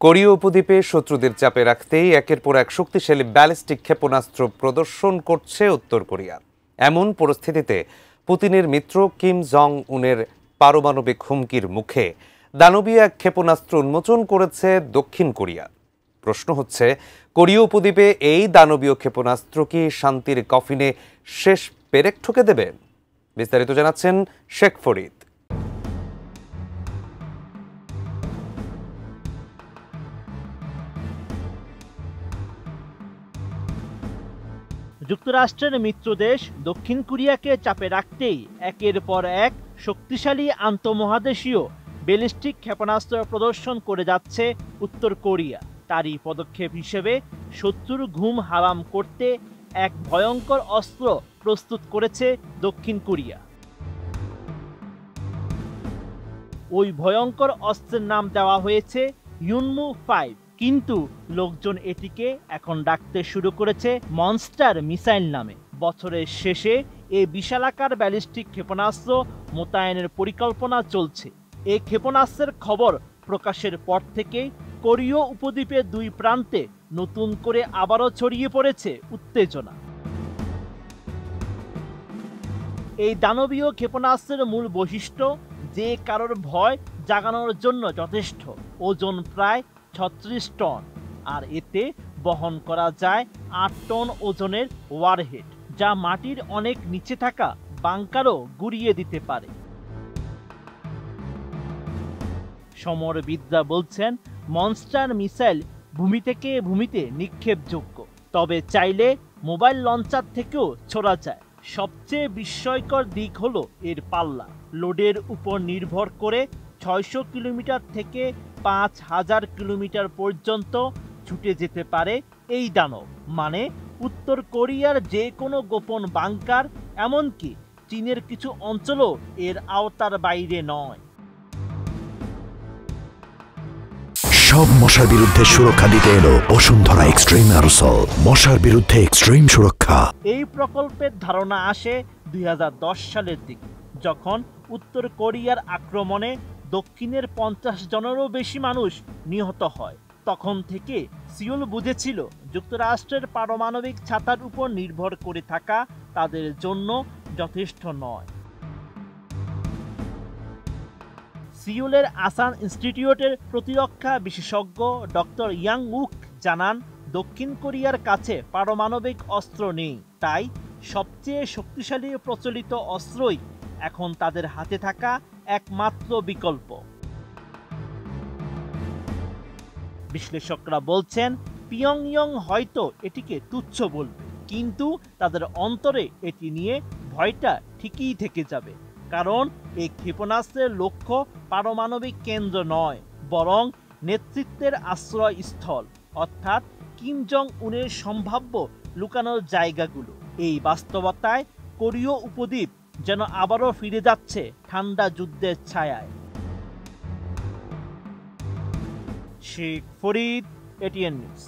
কোরীয় উপদ্বীপে শত্রুদের চাপে রাখতেই একের পর এক শক্তিশালী ব্যালিস্টিক ক্ষেপণাস্ত্র প্রদর্শন করছে উত্তর কোরিয়া। এমন পরিস্থিতিতে পুতিনের মিত্র কিম জং উনের পারমাণবিক হুমকির মুখে দানবীয় এক ক্ষেপণাস্ত্র উন্মোচন করেছে দক্ষিণ কোরিয়া। প্রশ্ন হচ্ছে, কোরীয় উপদ্বীপে এই দানবীয় ক্ষেপণাস্ত্র কি শান্তির কফিনে শেষ পেরেক ঠুকে দেবে? বিস্তারিত জানাচ্ছেন শেখ ফরিদ। যুক্তরাষ্ট্রের মিত্রদেশ দক্ষিণ কোরিয়াকে চাপে রাখতেই একের পর এক শক্তিশালী আন্তঃমহাদেশীয় ব্যালিস্টিক ক্ষেপণাস্ত্র প্রদর্শন করে যাচ্ছে উত্তর কোরিয়া। তারই পদক্ষেপ হিসেবে শত্রুর ঘুম হারাম করতে এক ভয়ঙ্কর অস্ত্র প্রস্তুত করেছে দক্ষিণ কোরিয়া। ওই ভয়ঙ্কর অস্ত্রের নাম দেওয়া হয়েছে ইউনমু-5, কিন্তু লোকজন এটিকে এখন ডাকতে শুরু করেছে মনস্টার মিসাইল নামে। বছরের শেষে এই বিশালাকার ব্যালিস্টিক ক্ষেপণাস্ত্র মোতায়েনের পরিকল্পনা চলছে। এই ক্ষেপণাস্ত্রের খবর প্রকাশের পর থেকেই কোরীয় উপদ্বীপের দুই প্রান্তে নতুন করে আবারও ছড়িয়ে পড়েছে উত্তেজনা। এই দানবীয় ক্ষেপণাস্ত্রের মূল বৈশিষ্ট্য যে কারোর ভয় জাগানোর জন্য যথেষ্ট। ওজন প্রায় 36 টন, আর এতে বহন করা যায় 8 টন ওজনের ওয়ারহেড, যা মাটির অনেক নিচে থাকা বাংকারও গুড়িয়ে দিতে পারে। সমরবিদরা বলছেন, মনস্টার মিসাইল ভূমি থেকে ভূমিতে নিক্ষেপযোগ্য, তবে চাইলে মোবাইল লঞ্চার থেকেও ছোড়া যায়। সবচেয়ে বিস্ময়কর দিক হলো এর পাল্লা। লোডের উপর নির্ভর করে 600 কিলোমিটার থেকে 5000 কিলোমিটার পর্যন্ত ছুটে যেতে পারে এই দানব। মানে উত্তর কোরিয়ার যে কোনো গোপন বাংকার, এমনকি চীনের কিছু অঞ্চলও এর আওতার বাইরে নয়। সব মশার বিরুদ্ধে সুরক্ষা দিতে এলো বসুন্ধরা এক্সট্রিম অ্যারোসল, মশার বিরুদ্ধে এক্সট্রিম সুরক্ষা। এই প্রকল্পের ধারণা আসে 2010 সালের দিকে, যখন উত্তর কোরিয়ার আক্রমণে দক্ষিণের 50 জনেরও বেশি মানুষ নিহত হয়। তখন থেকে সিউল বুঝেছিল যুক্তরাষ্ট্রের পারমাণবিক ছাতার উপর নির্ভর করে থাকা তাদের জন্য যথেষ্ট নয়। সিউলের আসান ইনস্টিটিউটের প্রতিরক্ষা বিশেষজ্ঞ ডক্টর ইয়াং উক জানান, দক্ষিণ কোরিয়ার কাছে পারমাণবিক অস্ত্র নেই, তাই সবচেয়ে শক্তিশালী প্রচলিত অস্ত্রই এখন তাদের হাতে থাকা একমাত্র বিকল্প। বিশ্লেষকরা বলছেন, পিয়ংইয়ং হয়তো এটিকে তুচ্ছ বলবে, কিন্তু তাদের অন্তরে এটি নিয়ে ভয়টা ঠিকই থেকে যাবে। কারণ এই ক্ষেপণাস্ত্রের লক্ষ্য পারমাণবিক কেন্দ্র নয়, বরং নেতৃত্বের আশ্রয়স্থল, অর্থাৎ কিম জং উনের সম্ভাব্য লুকানোর জায়গাগুলো। এই বাস্তবতায় কোরীয় উপদ্বীপ যেন আবারও ফিরে যাচ্ছে ঠান্ডা যুদ্ধের ছায়ায়। Sheikh Farid, ATN news.